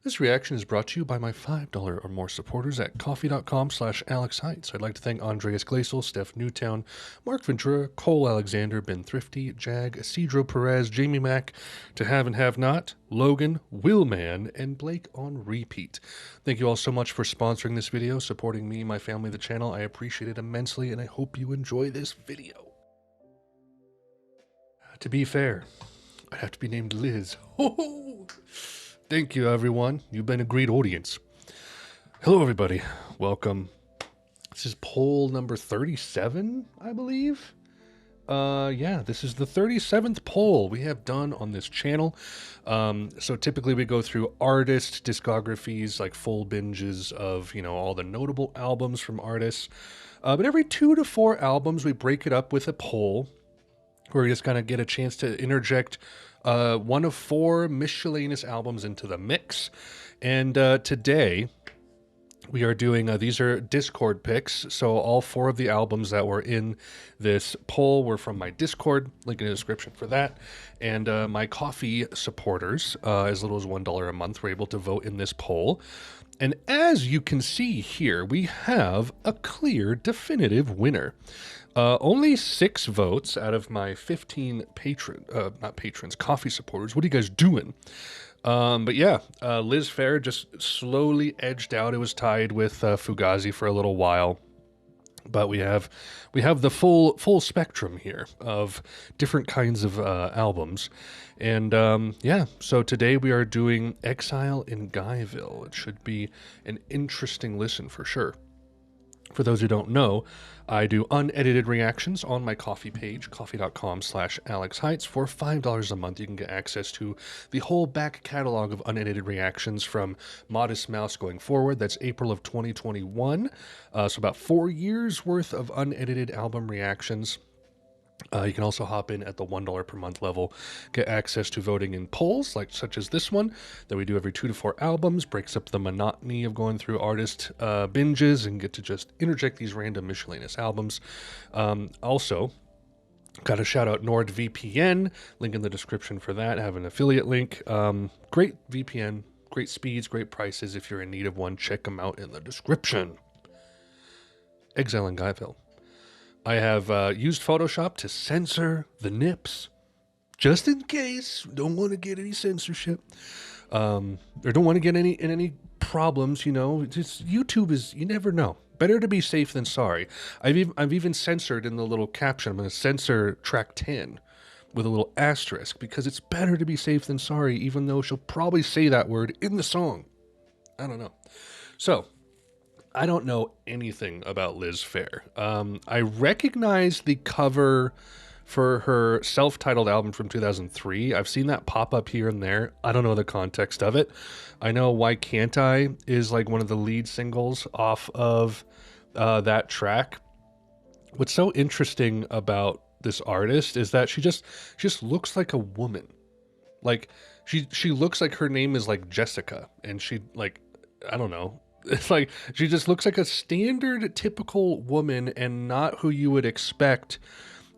This reaction is brought to you by my $5 or more supporters at coffee.com/AlexHeitz. I'd like to thank Andreas Glacial, Steph Newtown, Mark Ventura, Cole Alexander, Ben Thrifty, Jag, Isidro Perez, Jamie Mack, To Have and Have Not, Logan, Willman, and Blake on repeat. Thank you all so much for sponsoring this video, supporting me, my family, the channel. I appreciate it immensely, and I hope you enjoy this video. To be fair, I have to be named Liz. Ho-ho! Thank you, everyone. You've been a great audience. Hello, everybody. Welcome. This is poll number 37, I believe. Yeah, this is the 37th poll we have done on this channel. So typically we go through artist discographies, like full binges of, all the notable albums from artists. But every 2 to 4 albums, we break it up with a poll where we just kind of get a chance to interject one of 4 miscellaneous albums into the mix. And today we are doing, these are Discord picks. So all 4 of the albums that were in this poll were from my Discord, link in the description for that. And my coffee supporters, as little as $1 a month, were able to vote in this poll. And as you can see here, we have a clear, definitive winner. Only 6 votes out of my 15 coffee supporters. What are you guys doing? But yeah, Liz Phair just slowly edged out. It was tied with Fugazi for a little while. But we have the full spectrum here of different kinds of albums. And yeah, so today we are doing Exile in Guyville. It should be an interesting listen for sure. For those who don't know, I do unedited reactions on my coffee page, coffee.com/AlexHeitz. For $5 a month, you can get access to the whole back catalog of unedited reactions from Modest Mouse going forward. That's April of 2021. So about 4 years worth of unedited album reactions. You can also hop in at the $1 per month level, get access to voting in polls, such as this one, that we do every 2 to 4 albums, breaks up the monotony of going through artist binges, and get to just interject these random miscellaneous albums. Also, got to shout out NordVPN, link in the description for that. I have an affiliate link. Great VPN, great speeds, great prices. If you're in need of one, check them out in the description. Exile in Guyville. I have used Photoshop to censor the nips, just in case. Don't want to get any censorship, or don't want to get any problems. Just YouTube is, you never know. Better to be safe than sorry. I've even censored in the little caption. I'm going to censor track 10 with a little asterisk because it's better to be safe than sorry, even though she'll probably say that word in the song. I don't know. So, I don't know anything about Liz Phair. I recognize the cover for her self-titled album from 2003. I've seen that pop up here and there. I don't know the context of it. I know Why Can't I is like one of the lead singles off of that track. What's so interesting about this artist is that she just looks like a woman. Like she looks like her name is like Jessica, and she, like, I don't know. It's like she just looks like a standard typical woman and not who you would expect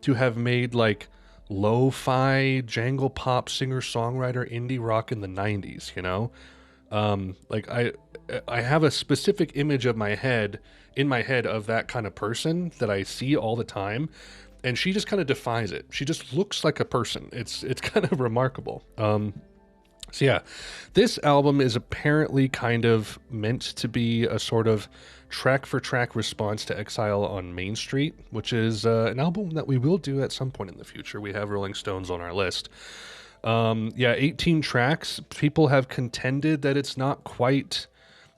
to have made like lo-fi jangle pop singer-songwriter indie rock in the 90s, like I have a specific image of in my head of that kind of person that I see all the time, and she just kind of defies it. She just looks like a person. It's kind of remarkable. So yeah, this album is apparently kind of meant to be a sort of track-for-track response to Exile on Main Street, which is an album that we will do at some point in the future. We have Rolling Stones on our list. Yeah, 18 tracks. People have contended that it's not quite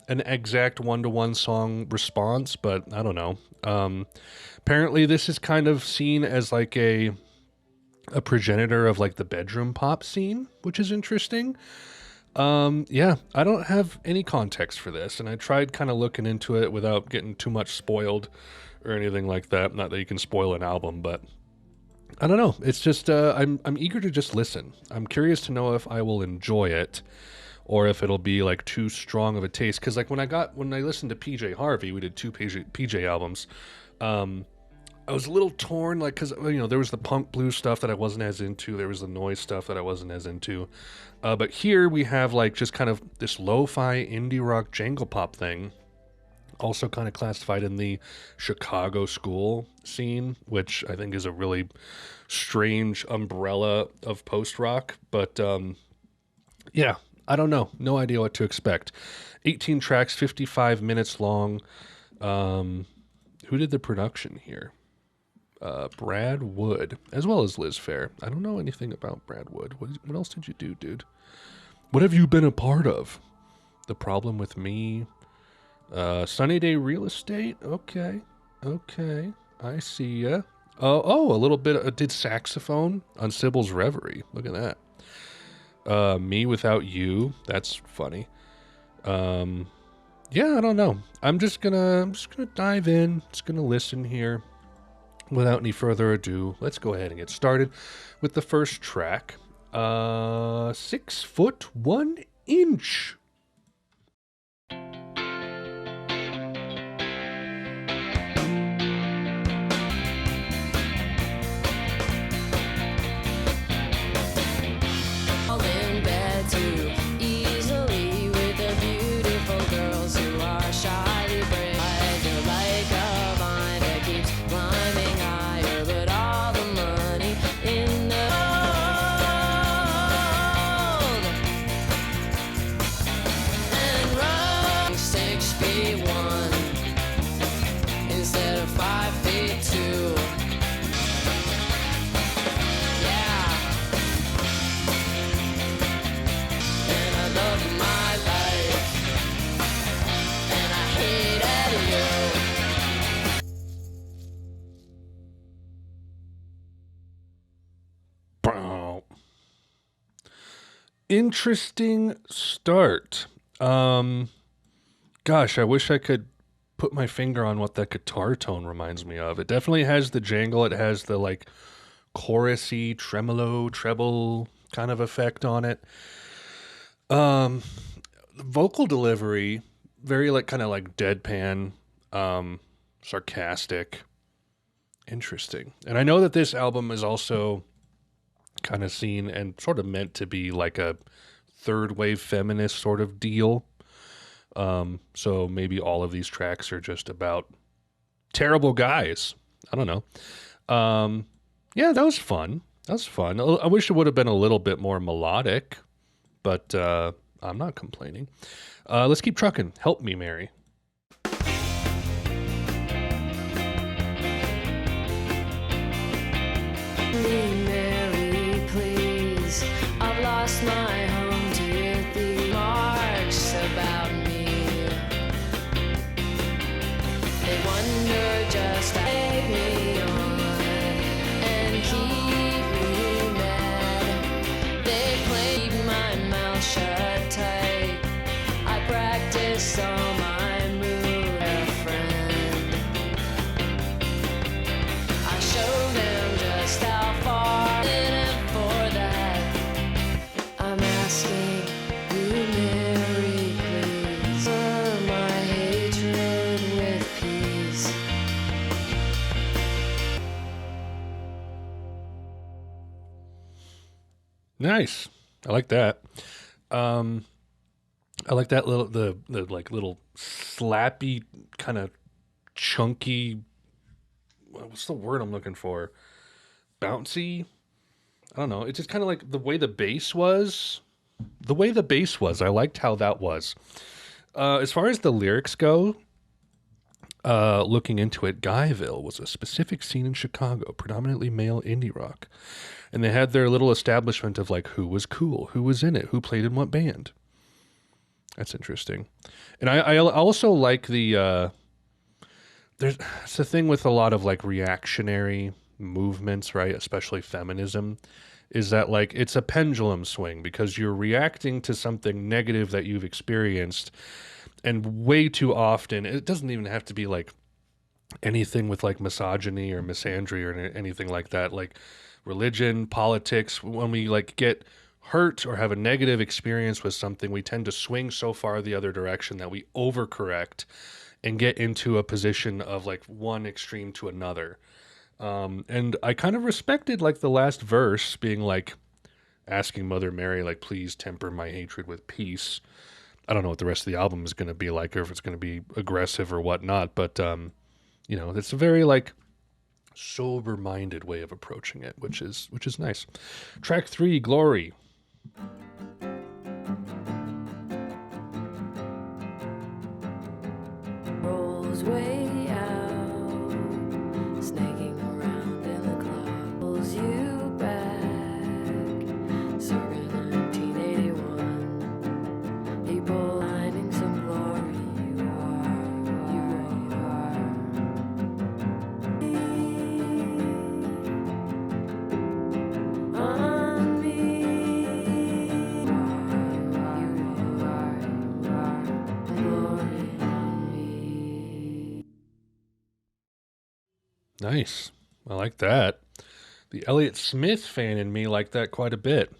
an exact one-to-one song response, but I don't know. Apparently this is kind of seen as like a progenitor of like the bedroom pop scene, which is interesting. Yeah, I don't have any context for this, and I tried kind of looking into it without getting too much spoiled or anything like that. Not that you can spoil an album, but I don't know. It's just I'm eager to just listen. I'm curious to know if I will enjoy it or if it'll be like too strong of a taste. Because like when I listened to PJ Harvey, we did 2 PJ albums. I was a little torn, like, because, you know, there was the punk blues stuff that I wasn't as into. There was the noise stuff that I wasn't as into. But here we have, like, just kind of this lo-fi indie rock jangle pop thing. Also kind of classified in the Chicago school scene, which I think is a really strange umbrella of post-rock. But, yeah, I don't know. No idea what to expect. 18 tracks, 55 minutes long. Who did the production here? Brad Wood, as well as Liz Phair. I don't know anything about Brad Wood. What else did you do, dude? What have you been a part of? The Problem with Me. Sunny Day Real Estate. Okay. I see ya. Oh, a little bit. Did saxophone on Sybil's Reverie. Look at that. Me Without You. That's funny. Yeah, I don't know. I'm just gonna dive in. Just gonna listen here. Without any further ado, let's go ahead and get started with the first track. 6 foot 1 inch. Interesting start. Gosh, I wish I could put my finger on what that guitar tone reminds me of. It definitely has the jangle. It has the like chorusy tremolo, treble kind of effect on it. The vocal delivery, very like kind of like deadpan, sarcastic. Interesting. And I know that this album is also kind of seen and sort of meant to be like a third wave feminist sort of deal. So maybe all of these tracks are just about terrible guys. I don't know. Yeah, that was fun. I wish it would have been a little bit more melodic, but I'm not complaining. Let's keep trucking. Help Me, Mary. My home to the marks about me. They wonder just to take me on and keep me mad. They play my mouth shut tight. I practice all my mood, friend. I show them just how far. Nice. I like that. I like that little the like little slappy kind of chunky. What's the word I'm looking for? Bouncy. I don't know. It's just kind of like the way the bass was. The way the bass was. I liked how that was. As far as the lyrics go, looking into it, Guyville was a specific scene in Chicago, predominantly male indie rock. And they had their little establishment of like who was cool, who was in it, who played in what band. That's interesting. And I also like it's a thing with a lot of like reactionary movements, right? Especially feminism, is that like it's a pendulum swing because you're reacting to something negative that you've experienced. And way too often, it doesn't even have to be like anything with like misogyny or misandry or anything like that. Like religion, politics, when we like get hurt or have a negative experience with something, we tend to swing so far the other direction that we overcorrect and get into a position of like one extreme to another. And I kind of respected like the last verse being like asking Mother Mary, like, please temper my hatred with peace. I don't know what the rest of the album is going to be like, or if it's going to be aggressive or whatnot, but you know, it's a very like sober-minded way of approaching it, which is nice. Track 3, Glory. Rolls way out, snaking around in the cloud, pulls you back. Circa 1981, people finding some glory. On me, glory on me. Nice. I like that. The Elliott Smith fan in me liked that quite a bit.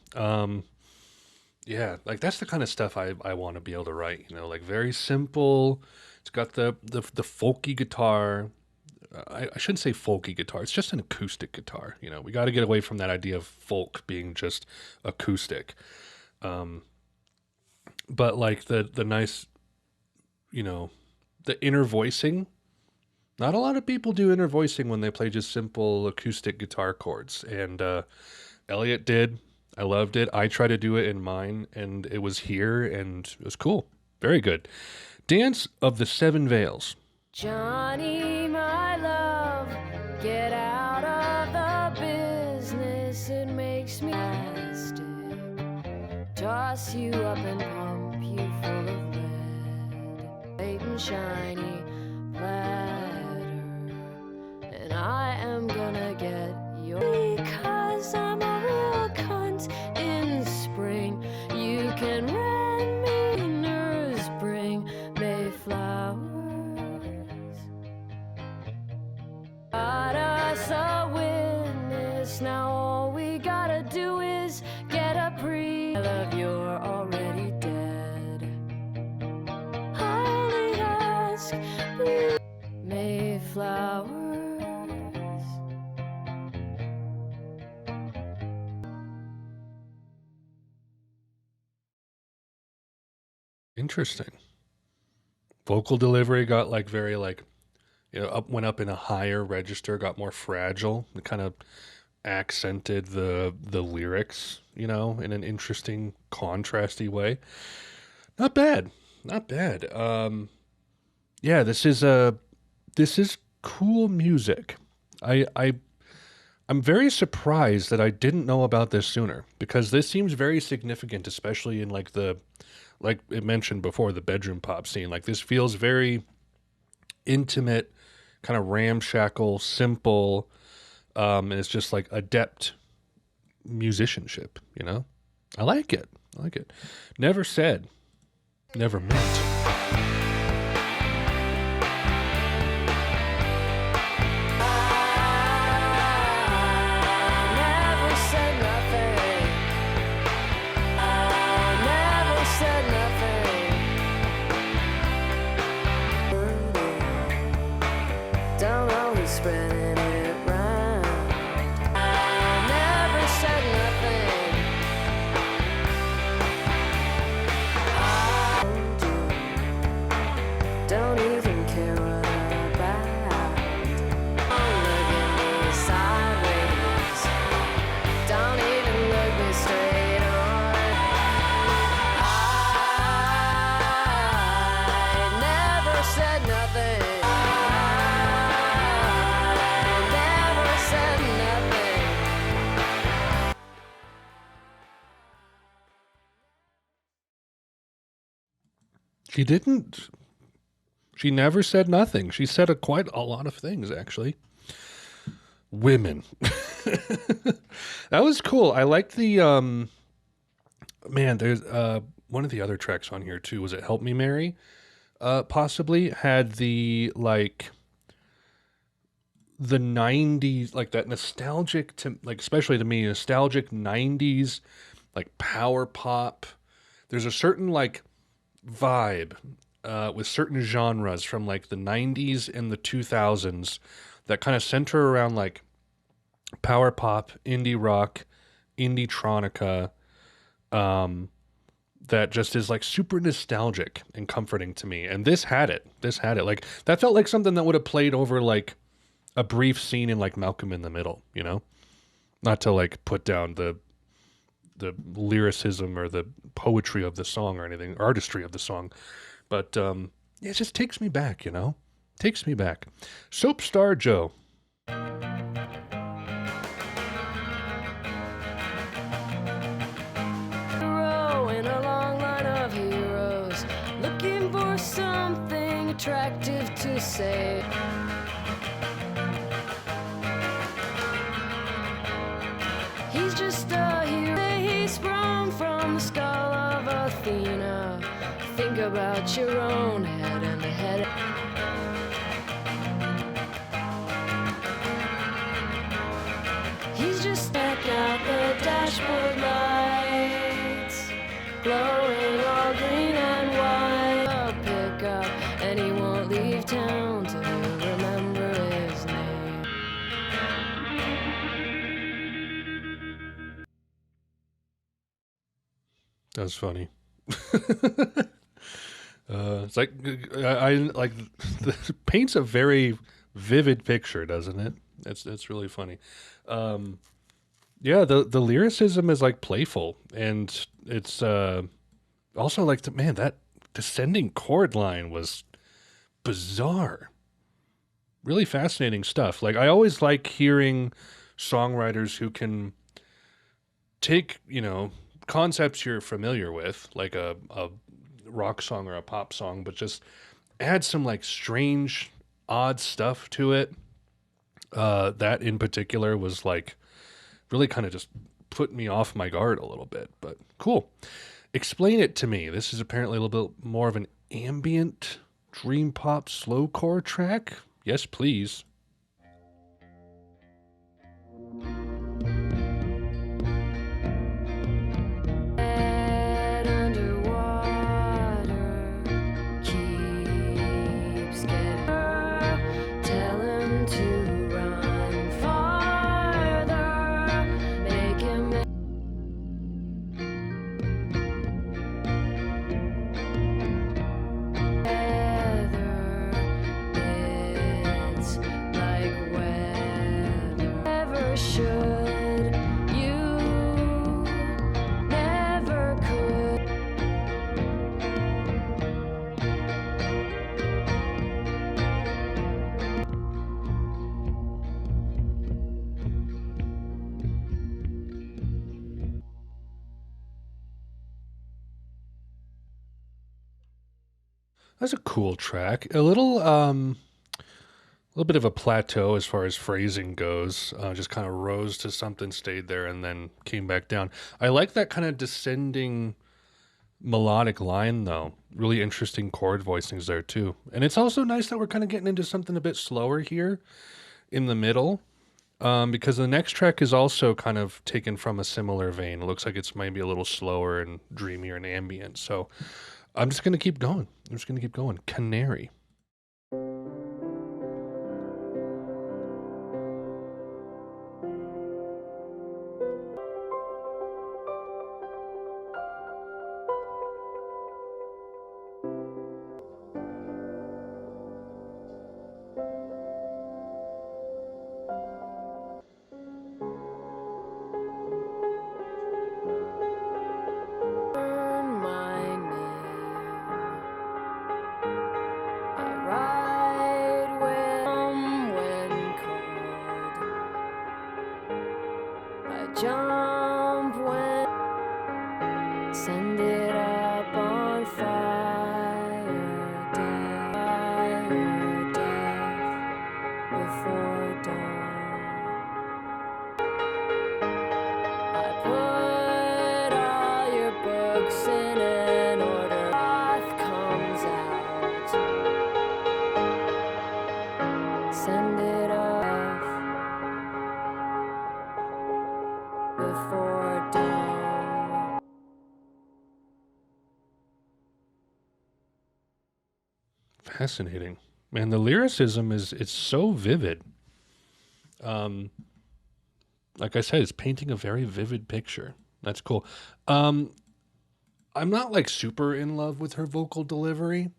Yeah, like that's the kind of stuff I want to be able to write, you know, like very simple. It's got the folky guitar. I shouldn't say folky guitar. It's just an acoustic guitar. You know, we got to get away from that idea of folk being just acoustic. But like the nice, you know, the inner voicing. Not a lot of people do inner voicing when they play just simple acoustic guitar chords, and Elliot did. I loved it. I tried to do it in mine, and it was here, and it was cool. Very good. Dance of the Seven Veils. Johnny, my love, get out of the business. It makes me plastic. Toss you up and pump you full of lead. White and shiny platter, and I am gonna get your. Because I'm a real cunt in spring. You can rent me dinners, bring Mayflowers. Got us a witness, now all we gotta do is get a pre. I love you're already dead. Highly ask, please. Mayflowers. Interesting. Vocal delivery got like very like, you know, went up in a higher register, got more fragile. It kind of accented the lyrics, you know, in an interesting contrasty way. Not bad. Not bad. Yeah, this is cool music. I'm very surprised that I didn't know about this sooner, because this seems very significant, especially in like like it mentioned before, the bedroom pop scene. Like this feels very intimate, kind of ramshackle, simple, and it's just like adept musicianship, you know? I like it. I like it. Never said, never meant. Never said nothing. Never said nothing. Don't know who's spreading it round. Never said nothing. Don't even care what I'm about. Don't look at me sideways. Don't even look me straight on. I never said nothing. I never said nothing. She didn't. She never said nothing. She said quite a lot of things, actually. Women. That was cool. I like the man, there's one of the other tracks on here too. Was it Help Me Mary? Possibly had the like the 90s, like that nostalgic to like, especially to me, nostalgic 90s like power pop. There's a certain like vibe with certain genres from like the 90s and the 2000s that kind of center around like power pop, indie rock, indie tronica, um, that just is like super nostalgic and comforting to me. And this had it. This had it. Like that felt like something that would have played over like a brief scene in like Malcolm in the Middle, you know? Not to like put down the lyricism or the poetry of the song or anything, artistry of the song, but yeah, it just takes me back, you know? Takes me back. Soap Star Joe. Hero in a long line of heroes, looking for something attractive to say. He's just a hero. He sprung from the skull of Athena. Think about your own head and the head. He's just back out the dashboard lights, glowing all green and white. A pickup, and he won't leave town till you remember his name. That was funny. It's like I like paints a very vivid picture, doesn't it? It's really funny. Yeah, the lyricism is like playful, and it's also like man, that descending chord line was bizarre. Really fascinating stuff. Like I always like hearing songwriters who can take, you know, concepts you're familiar with, like a rock song or a pop song, but just add some like strange, odd stuff to it. That in particular was like really kind of just put me off my guard a little bit, but cool. Explain it to me. This is apparently a little bit more of an ambient dream pop slowcore track. Yes, please. Head underwater keeps getting. Tell him to run farther. Make him. It's like weather. Never should. You never could. That's a cool track. A little bit of a plateau as far as phrasing goes. Just kind of rose to something, stayed there, and then came back down. I like that kind of descending melodic line, though. Really interesting chord voicings there, too. And it's also nice that we're kind of getting into something a bit slower here in the middle, because the next track is also kind of taken from a similar vein. It looks like it's maybe a little slower and dreamier and ambient. So I'm just going to keep going. I'm just going to keep going. Canary. Learn my name. I ride when called. I jump when. Send it up on fire. Death before dawn. I put all your books in an order. Wrath comes out. Send it off before dawn. Fascinating. Man, the lyricism is it's so vivid. Um, Like I said, it's painting a very vivid picture. That's cool. Um, I'm not like super in love with her vocal delivery.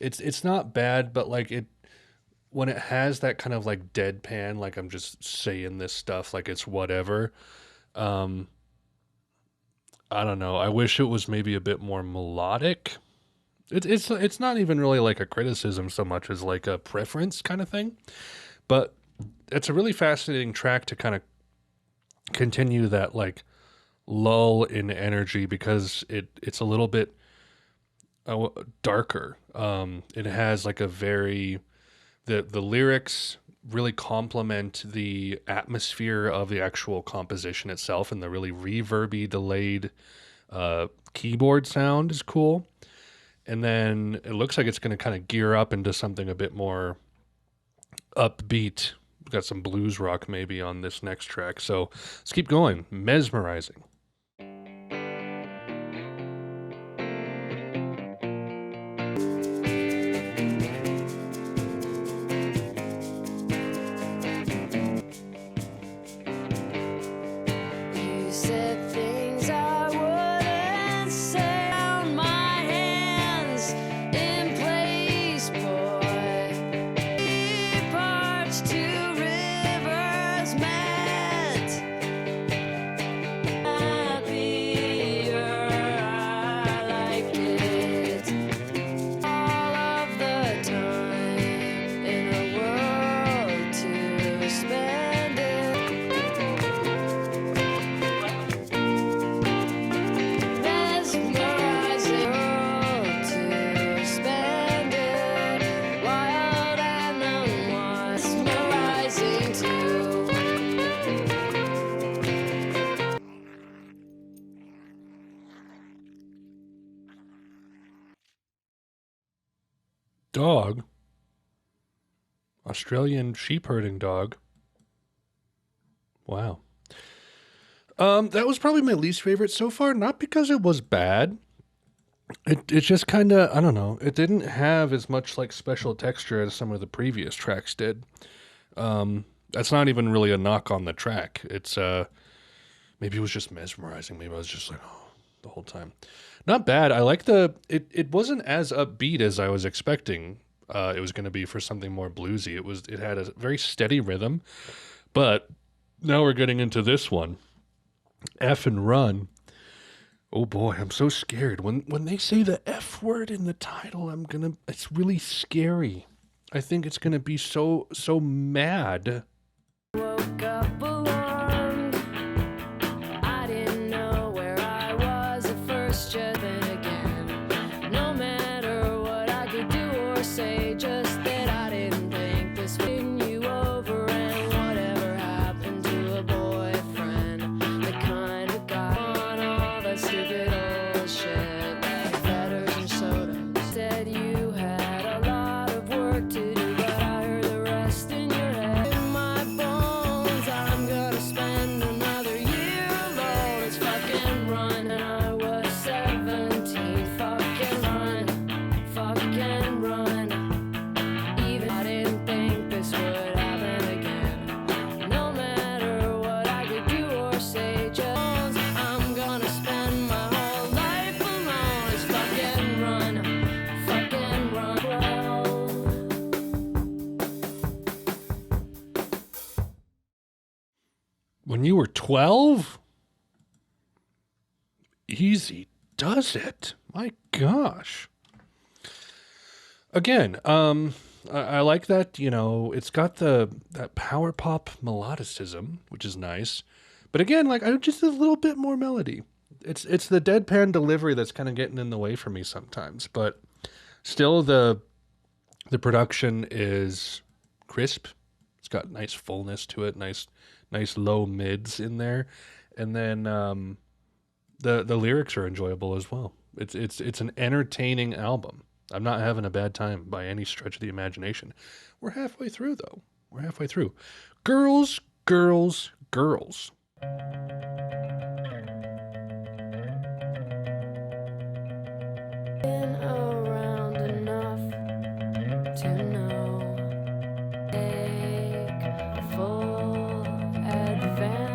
It's not bad, but like it when it has that kind of like deadpan, like I'm just saying this stuff like it's whatever. Um, I don't know. I wish it was maybe a bit more melodic. It's not even really like a criticism so much as like a preference kind of thing. But it's a really fascinating track to kind of continue that like lull in energy because it's a little bit darker. It has like a very the lyrics really complement the atmosphere of the actual composition itself, and the really reverby delayed keyboard sound is cool. And then it looks like it's going to kind of gear up into something a bit more upbeat. We've got some blues rock maybe on this next track. So let's keep going. Mesmerizing. You said things I wouldn't say. On my hands in place, boy. Parts two rivers met. Happier, I liked it all of the time in the world to spend it. Mesmerizing world to spend it, wild and unwise, mesmerizing too. Dog. Australian sheep herding dog. Wow. That was probably my least favorite so far, not because it was bad. It just kind of, I don't know, it didn't have as much like special texture as some of the previous tracks did. That's not even really a knock on the track. It's maybe it was just mesmerizing. Maybe I was just like, oh, the whole time. Not bad. I like it wasn't as upbeat as I was expecting it was going to be for something more bluesy. It had a very steady rhythm, but now we're getting into this one. F and Run. Oh boy, I'm so scared. When they say the F word in the title, it's really scary. I think it's gonna be so mad. Woke up alarmed. I didn't know where I was at first, yet then again. No matter what I could do or say, just that I didn't think this would win you over. And whatever happened to a boyfriend, the kind of guy on all that stupid old shit like letters and sodas. Said you had a lot of work to do, but I heard the rest in your head. In my bones, I'm gonna spend another year alone. It's fucking run, and I was 17. Fucking run, fucking run. Even I didn't think this would happen again. No matter what I could do or say, just I'm gonna spend my whole life alone. It's fucking run, fucking run. 12. When you were 12? Easy does it. My gosh. Again, I like that, it's got that power pop melodicism, which is nice. But again, like I just a little bit more melody. It's the deadpan delivery that's kind of getting in the way for me sometimes, but still the production is crisp. It's got nice fullness to it, nice low mids in there. And then the lyrics are enjoyable as well. It's an entertaining album. I'm not having a bad time by any stretch of the imagination. We're halfway through though. We're halfway through. Girls, girls, girls. Been around enough to know. Take full advantage.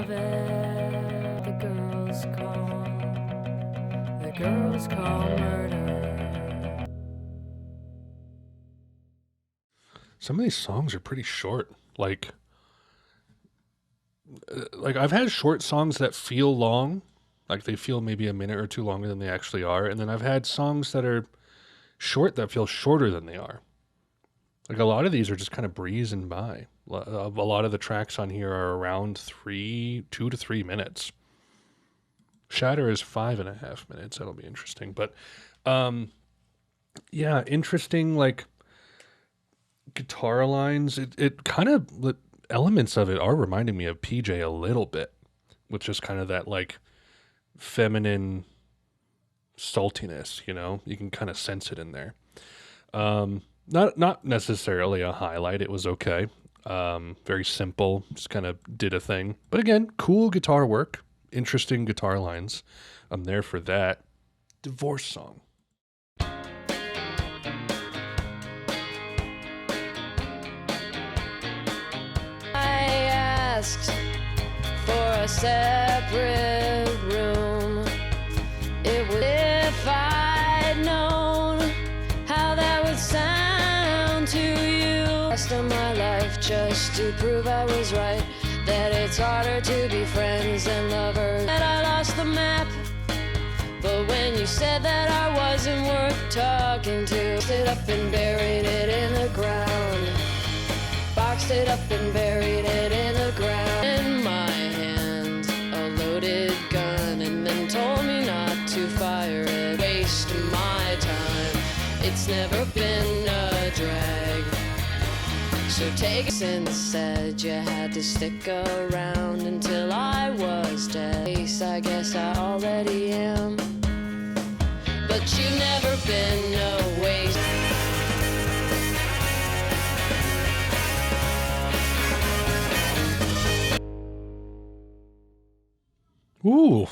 of it. The girls call murder. Some of these songs are pretty short. Like I've had short songs that feel long, like they feel maybe a minute or two longer than they actually are, and then I've had songs that are short that feel shorter than they are. Like a lot of these are just kind of breezing by. A lot of the tracks on here are around 2 to 3 minutes. Shatter is 5.5 minutes. That'll be interesting. But yeah, interesting like guitar lines. It kind of, elements of it are reminding me of PJ a little bit, with just kind of that like feminine saltiness, you know? You can kind of sense it in there. Not necessarily a highlight. It was okay. Very simple. Just kind of did a thing. But again, cool guitar work. Interesting guitar lines. I'm there for that. Divorce song. I asked for a separate room. It would if I'd known how that would sound to you. Rest of my life just to prove I was right, that it's harder to be friends than lovers. That I lost the map, but when you said that I wasn't worth talking to, boxed it up and buried it in the ground. Boxed it up and buried it in the ground. In my hand, a loaded gun, and then told me not to fire it. Waste my time. It's never been a drag. So take it and said you had to stick around until I was dead. I guess I already am. But you've never been no waste. Ooh.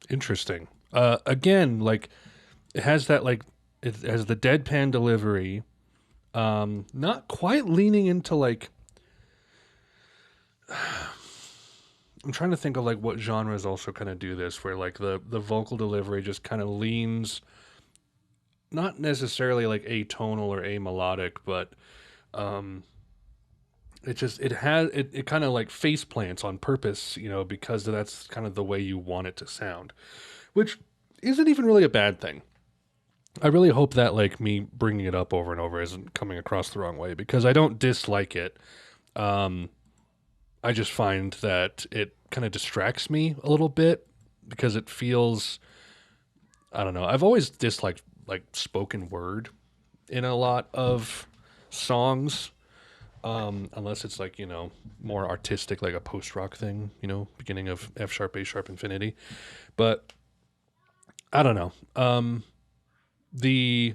Interesting. Again, like it has that like it has the deadpan delivery. Not quite leaning into like I'm trying to think of like what genres also kind of do this, where like the vocal delivery just kind of leans not necessarily like atonal or amelodic, but it kind of like face plants on purpose, you know, because that's kind of the way you want it to sound, which isn't even really a bad thing. I really hope that like me bringing it up over and over isn't coming across the wrong way, because I don't dislike it. I just find that it kind of distracts me a little bit because it feels, I don't know. I've always disliked like spoken word in a lot of songs, unless it's like, you know, more artistic, like a post-rock thing, you know, beginning of F sharp, A sharp, infinity. But I don't know. The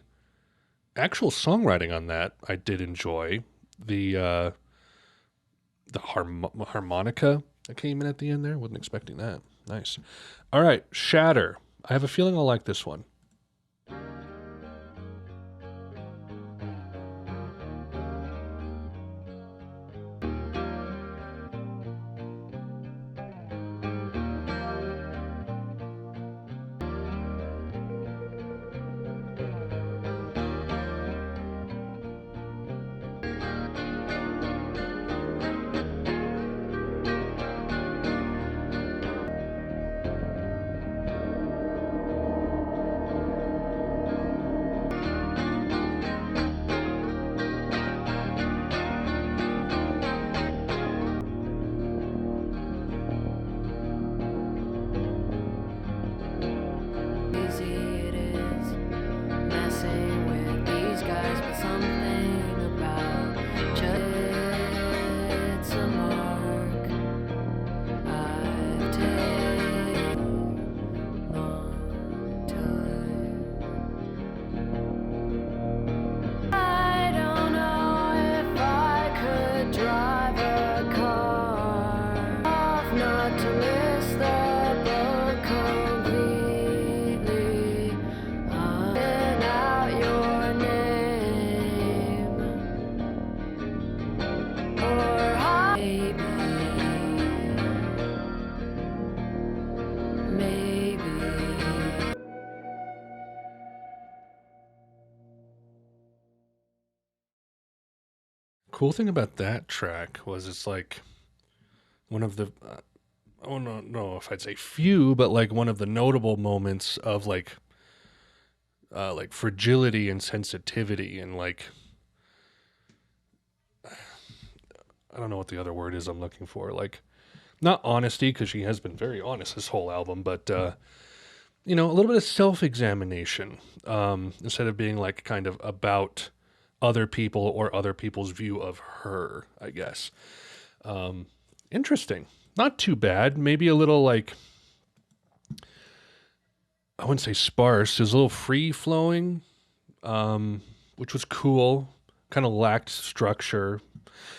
actual songwriting on that I did enjoy. The harmonica that came in at the end there, wasn't expecting that. Nice. All right, Shatter. I have a feeling I'll like this one. cool thing about that track was it's like one of the I don't know if I'd say few, but like one of the notable moments of like fragility and sensitivity and like I don't know what the other word is I'm looking for. Like not honesty because she has been very honest this whole album, but you know, a little bit of self-examination instead of being like kind of about other people or other people's view of her, I guess. Interesting. Not too bad. Maybe a little like I wouldn't say sparse. It was a little free flowing, which was cool. Kind of lacked structure.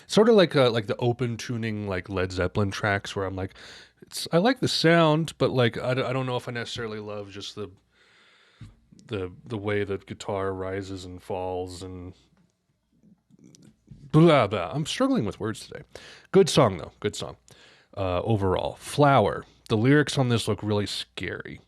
Sort of like the open tuning like Led Zeppelin tracks where I'm like, I like the sound, but like I don't know if I necessarily love just the way the guitar rises and falls and blah blah. I'm struggling with words today. Good song though. Good song. Overall, Flower. The lyrics on this look really scary.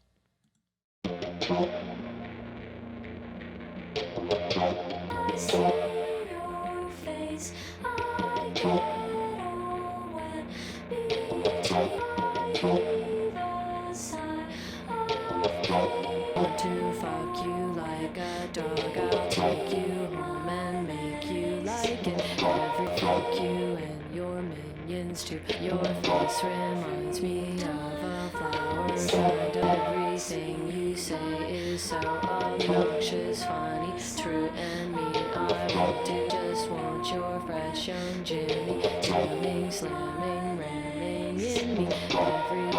To fuck you like a dog, I'll take you home and make you like it. Every fuck you and your minions too. Your face reminds me of a flower. And everything you say is so obnoxious, funny, true and mean. I want to just want your fresh young Jimmy, jamming, slamming, ramming in me every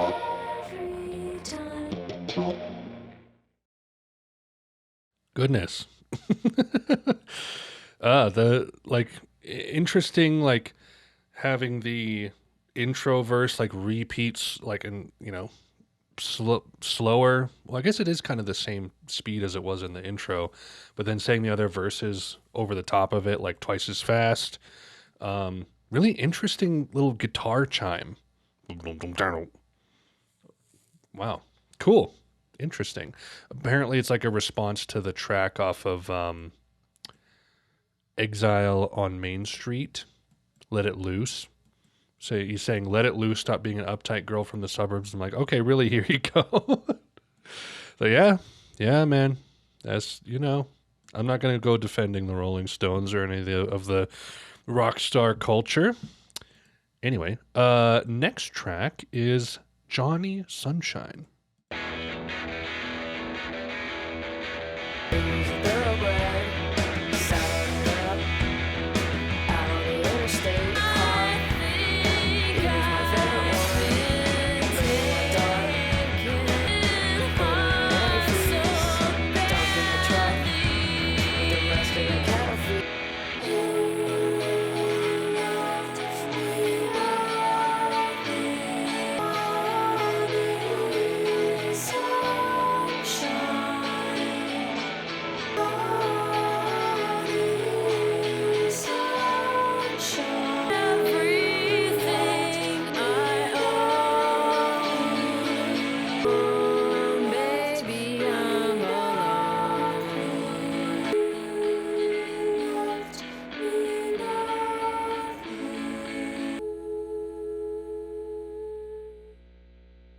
time. Goodness. The like interesting like having the intro verse like repeats like in you know slower. Well, I guess it is kind of the same speed as it was in the intro, but then saying the other verses over the top of it like twice as fast. Really interesting little guitar chime. Wow, cool. Interesting. Apparently, it's like a response to the track off of Exile on Main Street, Let It Loose. So he's saying, let it loose, stop being an uptight girl from the suburbs. I'm like, okay, really, here you go. So yeah, man. That's, you know, I'm not going to go defending the Rolling Stones or any of the rock star culture. Anyway, next track is Johnny Sunshine.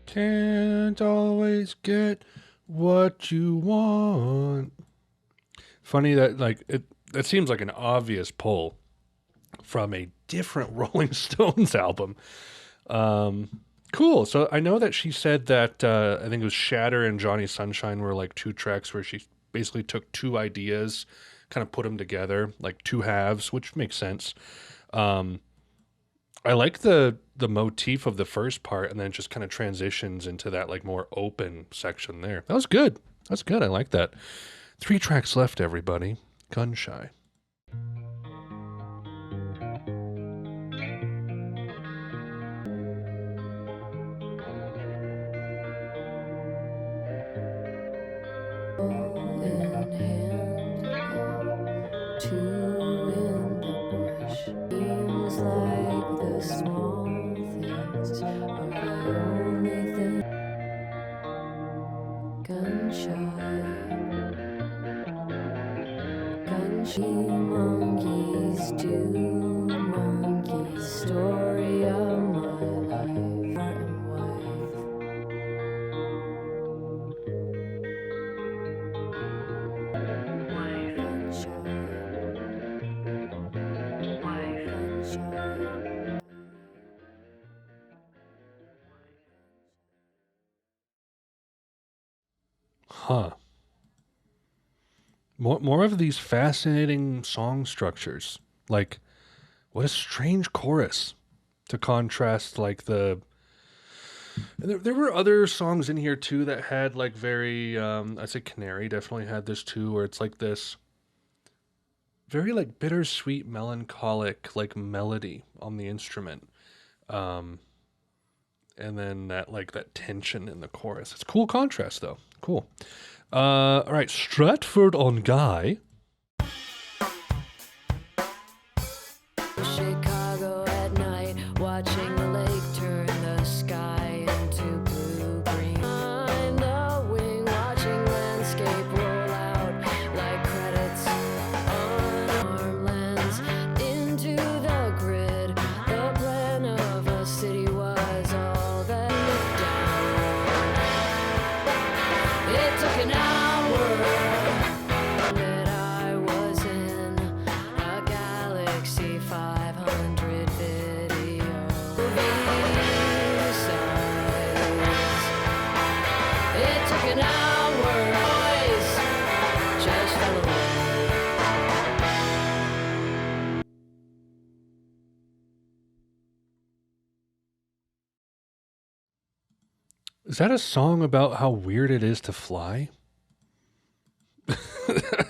Can't always get what you want. Funny that like that seems like an obvious pull from a different Rolling Stones album. Cool. So I know that she said that I think it was Shatter and Johnny Sunshine were like two tracks where she basically took two ideas, kind of put them together, like two halves, which makes sense. I like the motif of the first part, and then it just kind of transitions into that like more open section there. That was good. That's good. I like that. 3 tracks left, everybody. Gunshy. In hand, two in the bush. Seems like the small things are the only thing. Gunshy monkeys do Huh. More of these fascinating song structures. Like, what a strange chorus to contrast, like, the... There were other songs in here, too, that had, like, very... I'd say Canary definitely had this, too, where it's, like, this very, like, bittersweet, melancholic, like, melody on the instrument. Um, and then that, like, that tension in the chorus. It's cool contrast, though. Cool. All right, Stratford-on-Guy. Chicago at night, watching the lake turn the sky into blue-green. Behind the wing, watching landscape roll out like credits on arm lens into the grid. The plan of a city was all that looked down. It took an hour that I was in a Galaxy 500 video size. It took an hour, boys, just fell away. Is that a song about how weird it is to fly?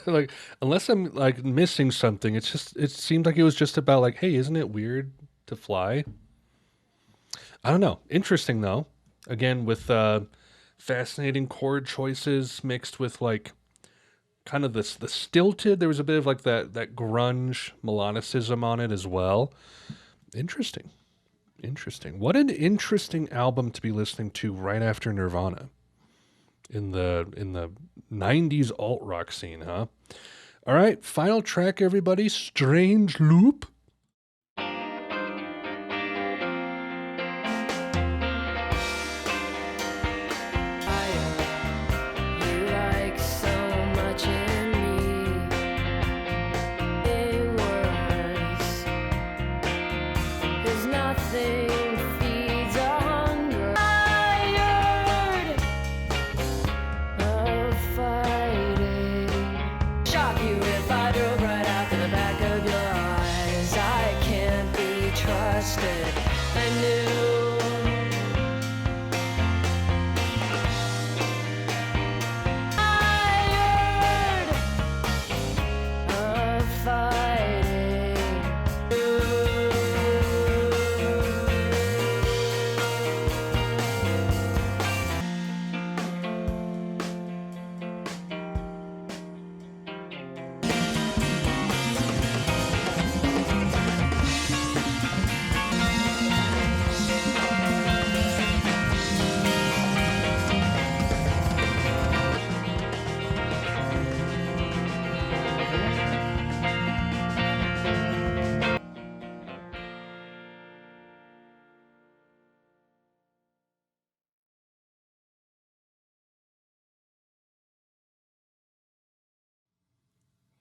Like, unless I'm, like, missing something, it seemed like it was just about, like, hey, isn't it weird to fly? I don't know. Interesting, though. Again, with fascinating chord choices mixed with, like, kind of the stilted. There was a bit of, like, that grunge melodicism on it as well. Interesting. What an interesting album to be listening to right after Nirvana in the 90s alt rock scene, huh? All right, final track, everybody. Strange Loop. You like so much in me, in words, 'cause nothing feeds a hunger. Tired of fighting. Shock you if I drove right out to the back of your eyes. I can't be trusted. I knew. Tired of fighting.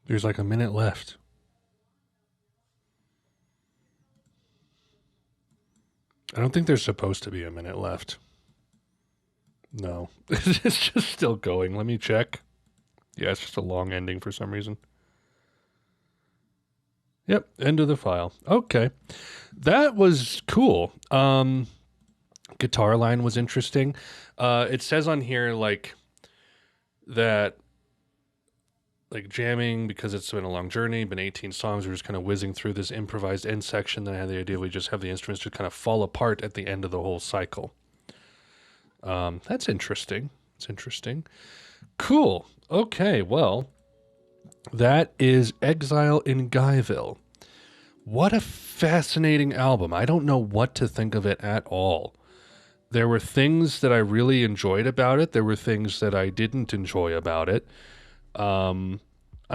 There's like a minute left. I don't think there's supposed to be a minute left. No. It's just still going. Let me check. Yeah, it's just a long ending for some reason. Yep, end of the file. Okay. That was cool. Guitar line was interesting. It says on here, like, that, like, jamming, because it's been a long journey, been 18 songs, we're just kind of whizzing through this improvised end section. Then I had the idea we just have the instruments just kind of fall apart at the end of the whole cycle. That's interesting. It's interesting. Cool. Okay, well, that is Exile in Guyville. What a fascinating album. I don't know what to think of it at all. There were things that I really enjoyed about it. There were things that I didn't enjoy about it. I'm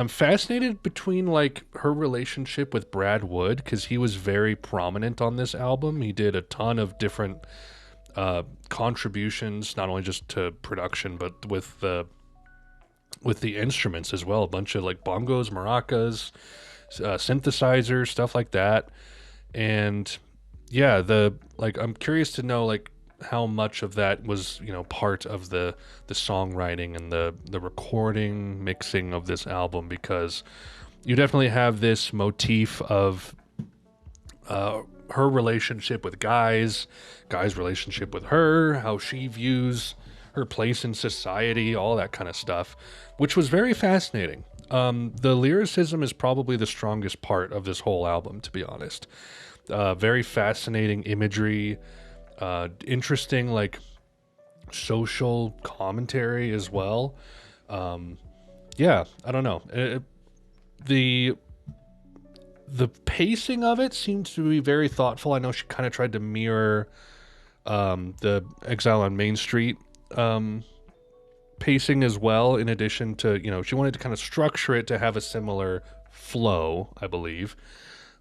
fascinated between, like, her relationship with Brad Wood, because he was very prominent on this album. He did a ton of different contributions, not only just to production, but with the instruments as well. A bunch of, like, bongos, maracas, synthesizers, stuff like that. And yeah, I'm curious to know, like, how much of that was, part of the songwriting and the recording, mixing of this album, because you definitely have this motif of her relationship with Guy's relationship with her, how she views her place in society, all that kind of stuff, which was very fascinating. The lyricism is probably the strongest part of this whole album, to be honest. Very fascinating imagery, interesting, like, social commentary as well. Yeah, I don't know. The pacing of it seems to be very thoughtful. I know she kind of tried to mirror the Exile on Main Street pacing as well, in addition to, she wanted to kind of structure it to have a similar flow, I believe.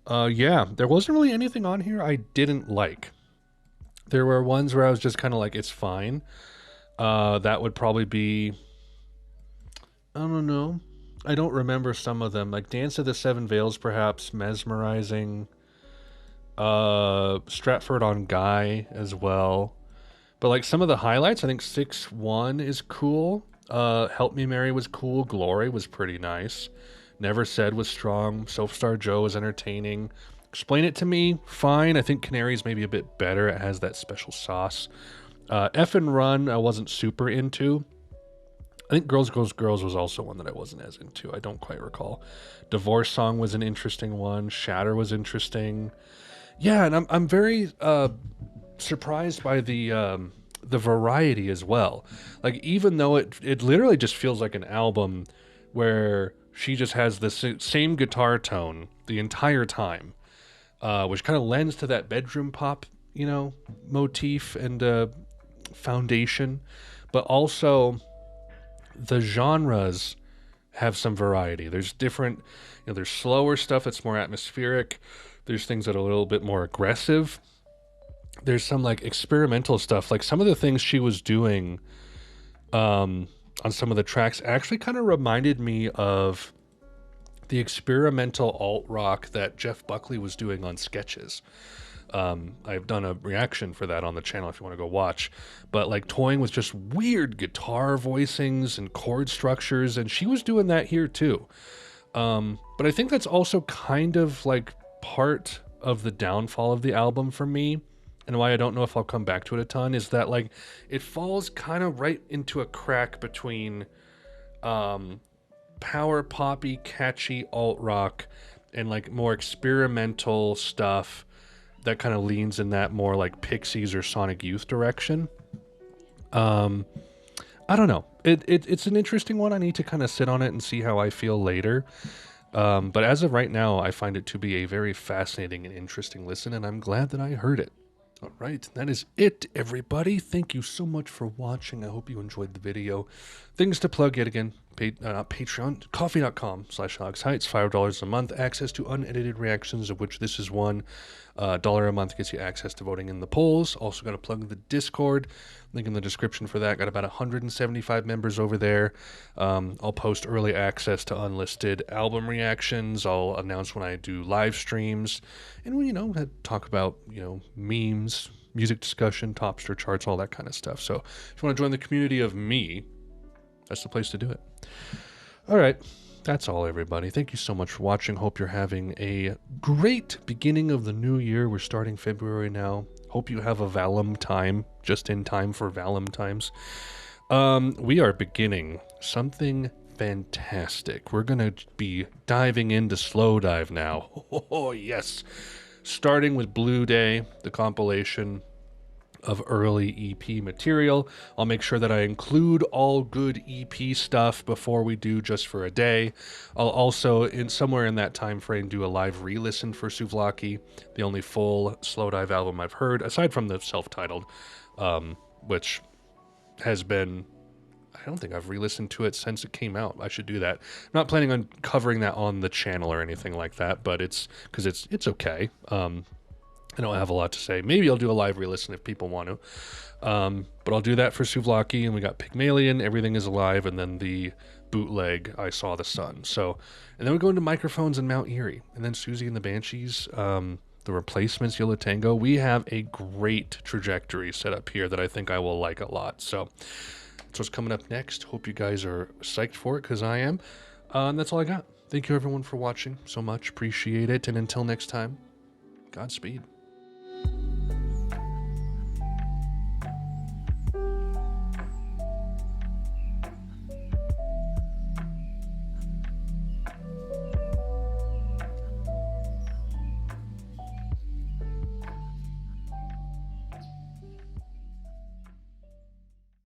Yeah, there wasn't really anything on here I didn't like. There were ones where I was just kind of like, it's fine. That would probably be, I don't know. I don't remember some of them. Like Dance of the Seven Veils, perhaps. Mesmerizing. Stratford-on-Guy as well. But like some of the highlights, I think 6-1 is cool. Help Me Mary was cool. Glory was pretty nice. Never Said was strong. Soapstar Joe was entertaining. Explain It to Me, fine. I think Canary's maybe a bit better. It has that special sauce. F and Run, I wasn't super into. I think Girls, Girls, Girls was also one that I wasn't as into. I don't quite recall. Divorce Song was an interesting one. Shatter was interesting. Yeah, and I'm very surprised by the variety as well. Like, even though it literally just feels like an album where she just has the same guitar tone the entire time, which kind of lends to that bedroom pop, motif and foundation, but also the genres have some variety. There's different, there's slower stuff that's more atmospheric. There's things that are a little bit more aggressive. There's some like experimental stuff. Like some of the things she was doing on some of the tracks actually kind of reminded me of the experimental alt rock that Jeff Buckley was doing on Sketches. I've done a reaction for that on the channel if you want to go watch. But like toying with just weird guitar voicings and chord structures, and she was doing that here too. But I think that's also kind of like part of the downfall of the album for me, and why I don't know if I'll come back to it a ton, is that like it falls kind of right into a crack between power poppy, catchy alt rock and like more experimental stuff that kind of leans in that more like Pixies or Sonic Youth direction. I don't know. It's an interesting one. I need to kind of sit on it and see how I feel later. But as of right now, I find it to be a very fascinating and interesting listen, and I'm glad that I heard it. All right, that is it, everybody. Thank you so much for watching. I hope you enjoyed the video. Things to plug yet again. Patreon, coffee.com/Alex Haitz, $5 a month, access to unedited reactions, of which this is one. $1 a month gets you access to voting in the polls. Also got to plug the Discord, link in the description for that. Got about 175 members over there. I'll post early access to unlisted album reactions. I'll announce when I do live streams, and we, talk about, memes, music discussion, Topster charts, all that kind of stuff. So if you want to join the community of me, that's the place to do it. All right. That's all, everybody. Thank you so much for watching. Hope you're having a great beginning of the new year. We're starting February now. Hope you have a Valum time, just in time for Valentine's. We are beginning something fantastic. We're going to be diving into Slow Dive now. Oh, yes. Starting with Blue Day, the compilation of early EP material. I'll make sure that I include all good EP stuff before we do Just for a Day. I'll also, somewhere in that time frame, do a live re-listen for Souvlaki, the only full Slow Dive album I've heard, aside from the self-titled, which has been, I don't think I've re-listened to it since it came out. I should do that. I'm not planning on covering that on the channel or anything like that, but it's because it's okay. I don't have a lot to say. Maybe I'll do a live re-listen if people want to. But I'll do that for Souvlaki, and we got Pygmalion, Everything is Alive, and then the bootleg, I Saw the Sun. So, and then we go into Microphones and Mount Eerie, and then Susie and the Banshees. the replacements, Yellow Tango. We have a great trajectory set up here that I think I will like a lot. So that's what's coming up next. Hope you guys are psyched for it, because I am. And that's all I got. Thank you everyone for watching so much. Appreciate it. And until next time, Godspeed.